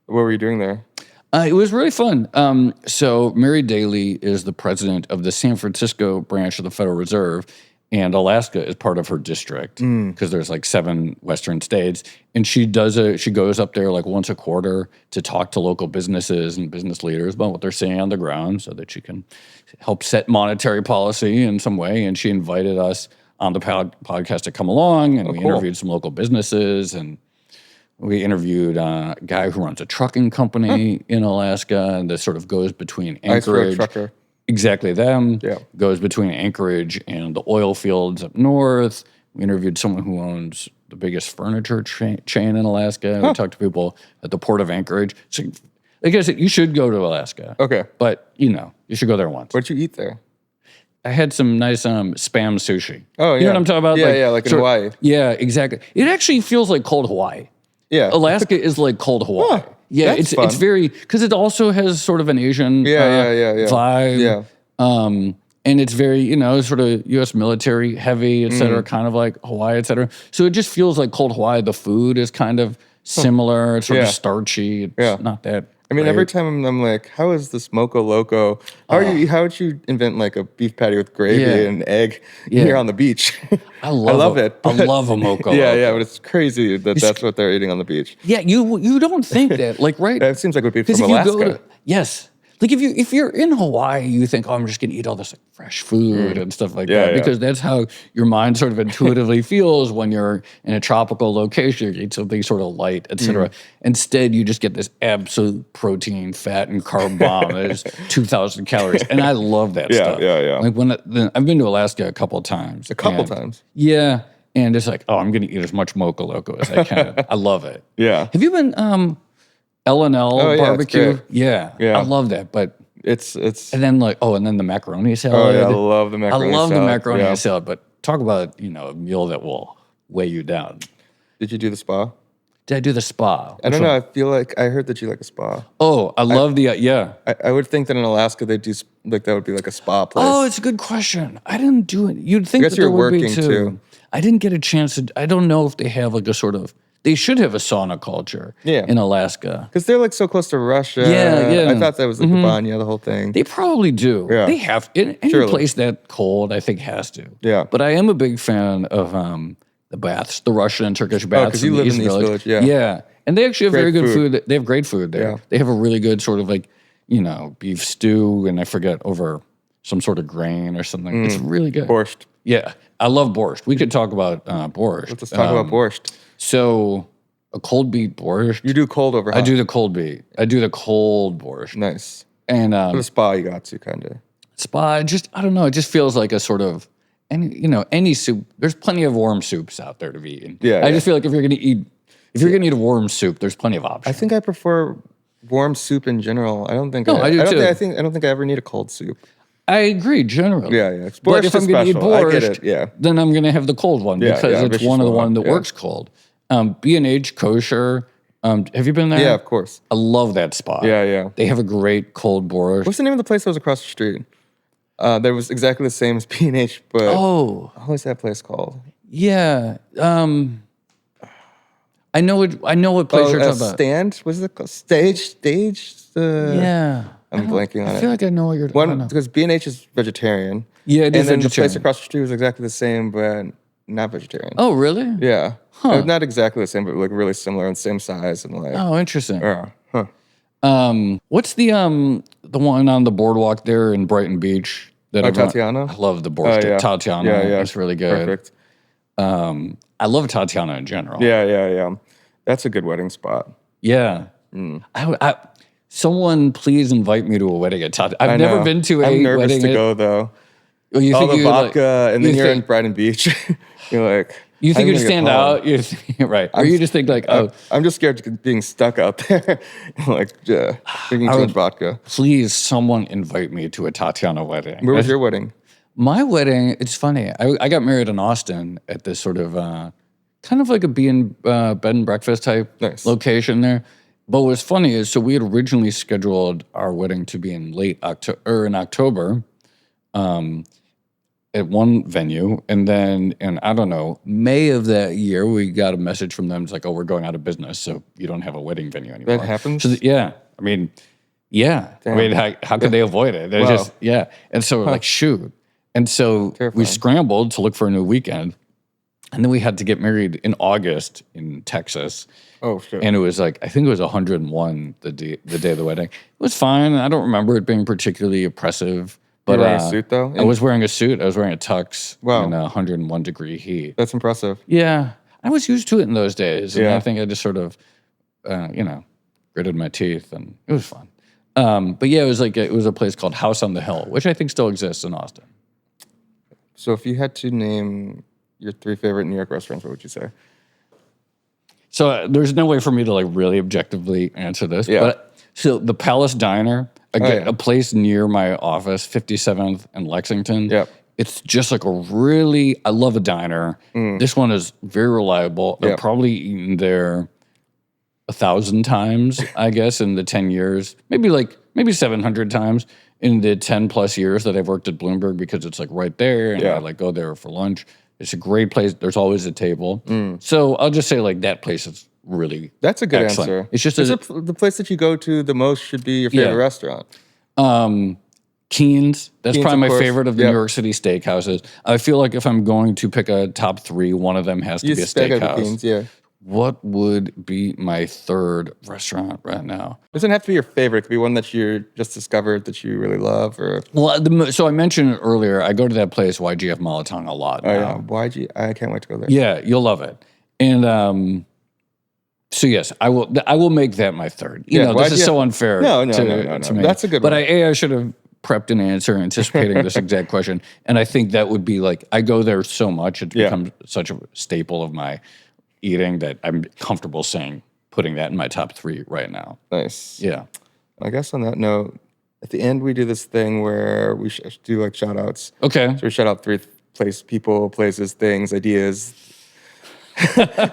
What were you doing there? It was really fun. So Mary Deli is the president of the San Francisco branch of the Federal Reserve, And Alaska is part of her district because there's like 7 western states. And she goes up there like once a quarter to talk to local businesses and business leaders about what they're seeing on the ground so that she can help set monetary policy in some way. And she invited us on the podcast to come along, and we interviewed some local businesses, and we interviewed a guy who runs a trucking company in Alaska, and that sort of goes between Anchorage. Iceberg trucker. Exactly them. Yeah. Goes between Anchorage and the oil fields up north. We interviewed someone who owns the biggest furniture chain in Alaska. We talked to people at the port of Anchorage. So, like I said, you should go to Alaska. Okay. But, you should go there once. What'd you eat there? I had some nice spam sushi. Oh, yeah. You know what I'm talking about? Yeah, like in Hawaii. Yeah, exactly. It actually feels like cold Hawaii. Yeah. Alaska is like cold Hawaii. Huh. Yeah, That's it's very, because it also has sort of an Asian vibe. Yeah. And it's very, sort of U.S. military heavy, et cetera, kind of like Hawaii, et cetera. So it just feels like cold Hawaii. The food is kind of similar. It's sort of starchy. It's not that. I mean, every time I'm like, how is this mocha loco? How would you invent like a beef patty with gravy and egg here on the beach? I love it. I love a mocha loco. Yeah, but it's crazy that that's what they're eating on the beach. Yeah, you don't think that, like, right? That seems like it would be from Because if Alaska. you go yes. Like if you're in Hawaii, you think, I'm just gonna eat all this like fresh food and stuff like that. Because that's how your mind sort of intuitively feels when you're in a tropical location. You eat something sort of light, etc. Instead, you just get this absolute protein, fat, and carb bomb that is 2,000 calories. And I love that stuff. Yeah. Like I've been to Alaska a couple of times. Yeah. And it's like, I'm gonna eat as much mocha loco as I can. I love it. Yeah. Have you been L&L barbecue? Yeah. I love that. But it's and then the macaroni salad. Oh yeah, I love the macaroni salad. I love the macaroni salad, but talk about, a meal that will weigh you down. Did you do the spa? Did I do the spa? I don't know. I feel like I heard that you like a spa. Oh, I love I would think that in Alaska they do like that would be like a spa place. Oh, it's a good question. I didn't do it. You'd think that you're there would be working too. I didn't get a chance to. I don't know if they have like a sort of. They should have a sauna culture in Alaska. Because they're like so close to Russia. Yeah. I thought that was like the banya, the whole thing. They probably do. Yeah. They have. Any place that cold, I think, has to. Yeah. But I am a big fan of the baths, the Russian and Turkish baths. Because you live in the East Village. Yeah. And they actually have very good food. They have great food there. Yeah. They have a really good sort of like, beef stew, and I forget, over some sort of grain or something. It's really good. Borscht. Yeah. I love borscht. We could talk about borscht. Let's talk about borscht. So a cold beet borscht. You do cold over hot. I do the cold beet. I do the cold borscht. Nice. And for the spa you got to, kind of. Spa, I don't know. It just feels like a sort of, any soup. There's plenty of warm soups out there to be eaten. Yeah. I just feel like if you're gonna eat a warm soup, there's plenty of options. I think I prefer warm soup in general. I don't think. I do too. I don't think I ever need a cold soup. I agree generally. Yeah. But if I'm going to eat borscht, then I'm going to have the cold one because it's one of the one that works cold. B&H Kosher. Have you been there? Yeah, of course. I love that spot. Yeah. They have a great cold borscht. What's the name of the place that was across the street? There was exactly the same as B&H, but what's that place called? Yeah. I know what place you're talking about. Stand? Was it called? Stage? Yeah. I'm blanking on it. I feel like I know what you're talking about. Because B&H is vegetarian. Yeah, it is and then vegetarian. The place across the street was exactly the same, but not vegetarian. Oh, really? Yeah. Huh. Not exactly the same, but like really similar and same size and like. Oh, interesting. Yeah. Huh. What's the one on the boardwalk there in Brighton Beach? Tatiana? I love the borscht at Tatiana. Yeah. It's really good. Perfect. I love Tatiana in general. Yeah. That's a good wedding spot. Yeah. Someone please invite me to a wedding at Tatiana. I've never been to a wedding. I'm nervous to go though. Well, you all think the vodka, and then you're in Brighton Beach. You're like, you think you stand out, right? Or you just think like, I'm just scared of being stuck out there, like drinking too much vodka. Please, someone invite me to a Tatiana wedding. Where was your wedding? My wedding. It's funny. I got married in Austin at this sort of kind of like a bed and breakfast type location there. But what's funny is, so we had originally scheduled our wedding to be in October. At one venue, and then in, I don't know, May of that year, we got a message from them. It's like, we're going out of business, so you don't have a wedding venue anymore. That happens? So Damn. I mean, how could they avoid it? They're just, and so we're like, shoot. And so Terrifying. we scrambled to look for a new weekend. And then we had to get married in August in Texas. Oh, shit. And it was like, I think it was 101 the day of the wedding. It was fine. I don't remember it being particularly oppressive. But You were wearing a suit, though? I was wearing a suit. I was wearing a tux Wow. in 101 degree heat. That's impressive. Yeah. I was used to it in those days. And Yeah. I think I just sort of, gritted my teeth, and it was fun. But yeah, it was a place called House on the Hill, which I think still exists in Austin. So if you had to name your 3 favorite New York restaurants, what would you say? So there's no way for me to like really objectively answer this. Yeah. But so the Palace Diner, yeah. a place near my office, 57th and Lexington. Yep. It's just like I love a diner. This one is very reliable. I've Yep. probably eaten there 1,000 times, I guess, in the 10 years, maybe 700 times in the 10 plus years that I've worked at Bloomberg, because it's like right there, and Yeah. I like go there for lunch. It's a great place. There's always a table. So I'll just say like that place is really That's a good excellent. answer. It's just the place that you go to the most should be your favorite Yeah. restaurant. Keen's. That's Keen's, probably of my course. favorite of the Yep. New York City steakhouses. I feel like if I'm going to pick a top 3, one of them has to be a Gotta be steakhouse. Keen's, yeah. What would be my third restaurant right now? It doesn't have to be your favorite. It could be one that you just discovered that you really love, or Well, so I mentioned earlier, I go to that place, YGF Malatang, a lot now. I can't wait to go there. Yeah, you'll love it. And so yes, I will make that my third. You know, this is so unfair. No. To me. That's a good but one. I should have prepped an answer anticipating this exact question. And I think that would be like, I go there so much, it's become such a staple of my eating that I'm comfortable putting that in my top 3 right now. Nice. Yeah. I guess on that note, at the end we do this thing where we do like shout outs. Okay. So we shout out 3 people, places, things, ideas.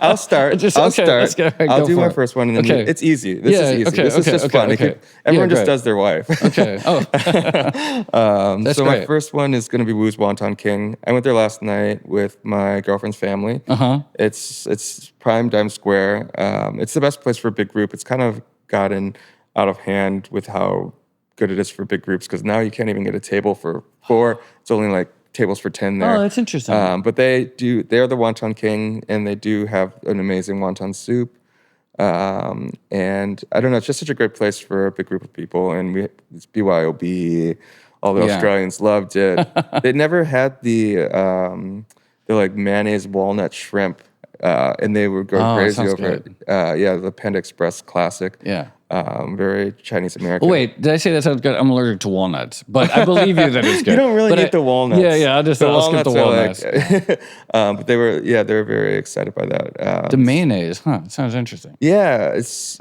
I'll start. I'll start. I'll do my first one, and then it's easy. This is easy. This is just fun. Everyone just does their wife. Okay. Oh, that's so great. my first one is going to be Wu's Wonton King. I went there last night with my girlfriend's family. It's prime Dime Square. It's the best place for a big group. It's kind of gotten out of hand with how good it is for big groups, because now you can't even get a table for 4. It's only like tables for 10 there. Oh, that's interesting. But they're the Wonton King, and they do have an amazing wonton soup. And I don't know, it's just such a great place for a big group of people. And it's BYOB, all the Australians loved it. They never had the like mayonnaise walnut shrimp, and they would go crazy over it. The Panda Express classic. Yeah. Very Chinese American. Wait, did I say that sounds good? I'm allergic to walnuts, but I believe you that it's good. You don't really eat the walnuts. Yeah, I'll skip the walnuts. But they were very excited by that. The mayonnaise, it sounds interesting. Yeah, it's.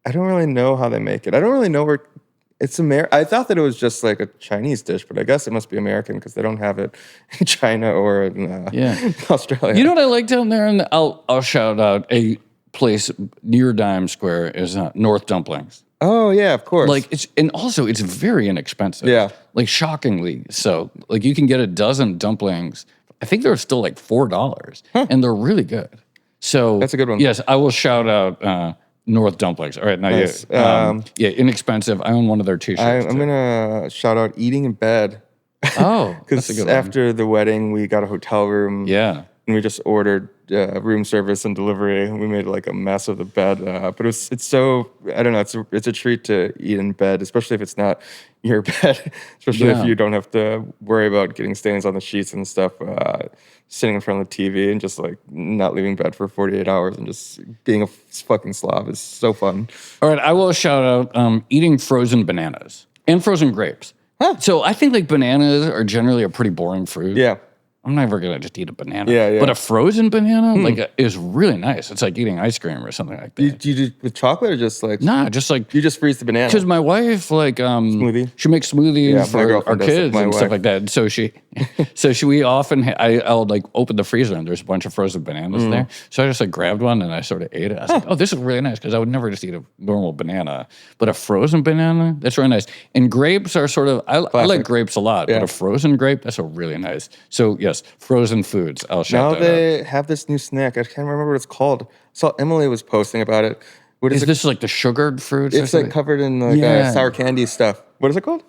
I don't really know how they make it. I don't really know where it's I thought that it was just like a Chinese dish, but I guess it must be American because they don't have it in China or in Australia. You know what I like down there, and I'll shout out a place near Dime Square is North Dumplings. Oh yeah, of course. Like it's very inexpensive. Yeah, like shockingly so. Like you can get a dozen dumplings. I think they're still like $4, and they're really good. So that's a good one. Yes, I will shout out North Dumplings. All right, now nice. inexpensive. I own one of their t-shirts. I'm gonna shout out Eating in Bed. Oh, because after the wedding we got a hotel room. Yeah. And we just ordered room service and delivery. We made like a mess of the bed, but it's so, I don't know, it's a treat to eat in bed, especially if it's not your bed, especially if you don't have to worry about getting stains on the sheets and stuff, sitting in front of the TV and just like not leaving bed for 48 hours and just being a fucking slob is so fun. All right, I will shout out eating frozen bananas and frozen grapes. Huh. So I think like bananas are generally a pretty boring fruit. Yeah. I'm never gonna just eat a banana. Yeah. But a frozen banana is really nice. It's like eating ice cream or something like that. Do you do with chocolate or just like? Nah, just like you just freeze the banana. Because my wife like smoothie. She makes smoothies for our kids and stuff like that. So we often I'll like open the freezer and there's a bunch of frozen bananas there. So I just like grabbed one and I sort of ate it. I was like, oh, this is really nice because I would never just eat a normal banana, but a frozen banana, that's really nice. And grapes are sort of I like grapes a lot, but a frozen grape, that's a really nice. So yes, frozen foods. I'll shout that out. Now they have this new snack. I can't remember what it's called. I saw Emily was posting about it. What is this like the sugared fruits? It's like covered in like sour candy stuff. What is it called?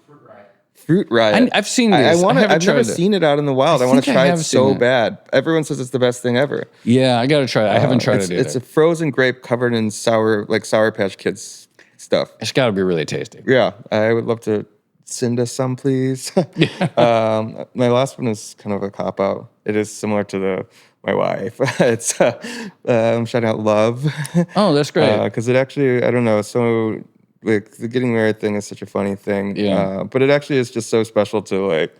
Fruit riot. I've seen this. I've never seen it out in the wild. I want to try it so bad. Everyone says it's the best thing ever. Yeah, I got to try it. I haven't tried it either. It's a frozen grape covered in Sour Patch Kids stuff. It's got to be really tasty. Yeah, I would love to send us some, please. My last one is kind of a cop-out. It is similar to my wife. It's I'm shouting out love. Oh, that's great. Because it actually, I don't know, so like the getting married thing is such a funny thing. Yeah. But it actually is just so special to like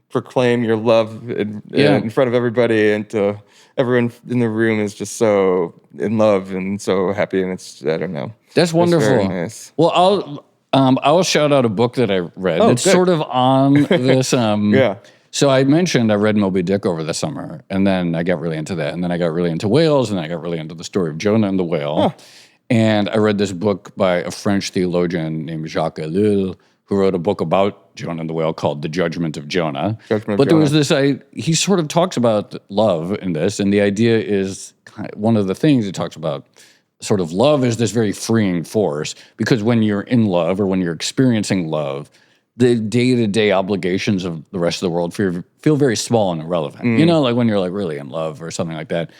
proclaim your love in front of everybody, and to everyone in the room is just so in love and so happy, and it's, I don't know. That's wonderful. Very nice. Well, I'll shout out a book that I read. It's good. sort of on this. Yeah. So I mentioned I read Moby Dick over the summer, and then I got really into that, and then I got really into whales, and I got really into the story of Jonah and the whale. Huh. And I read this book by a French theologian named Jacques Ellul, who wrote a book about Jonah and the whale called The Judgment of Jonah. But there was this, he sort of talks about love in this, and the idea is, one of the things he talks about, sort of love is this very freeing force, because when you're in love or when you're experiencing love, the day-to-day obligations of the rest of the world feel very small and irrelevant. You know, like when you're like really in love or something like that,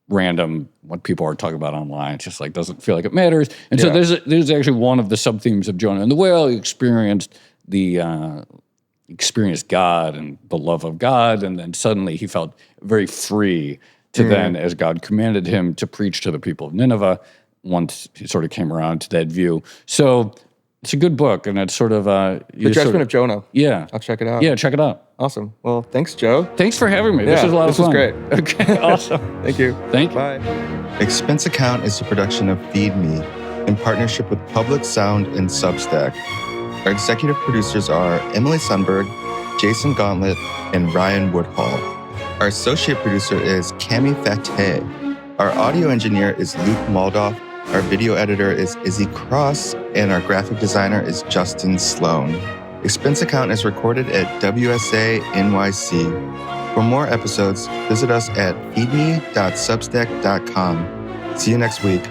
random, what people are talking about online, it just like doesn't feel like it matters. And so there's actually one of the sub-themes of Jonah and the whale. He experienced God and the love of God, and then suddenly he felt very free to then, as God commanded him, to preach to the people of Nineveh, once he sort of came around to that view. So it's a good book, and it's sort of... The Judgment of Jonah. Yeah. I'll check it out. Yeah, check it out. Awesome. Well, thanks, Joe. Thanks for having me. This was a lot of fun. This was great. Okay, awesome. Thank you. Thank you. Bye. Expense Account is a production of Feed Me in partnership with Public Sound and Substack. Our executive producers are Emily Sundberg, Jason Gauntlet, and Ryan Woodhall. Our associate producer is Cami Fateh. Our audio engineer is Luke Moldoff. Our video editor is Izzy Cross, and our graphic designer is Justin Sloan. Expense Account is recorded at WSA NYC. For more episodes, visit us at feedme.substack.com. See you next week.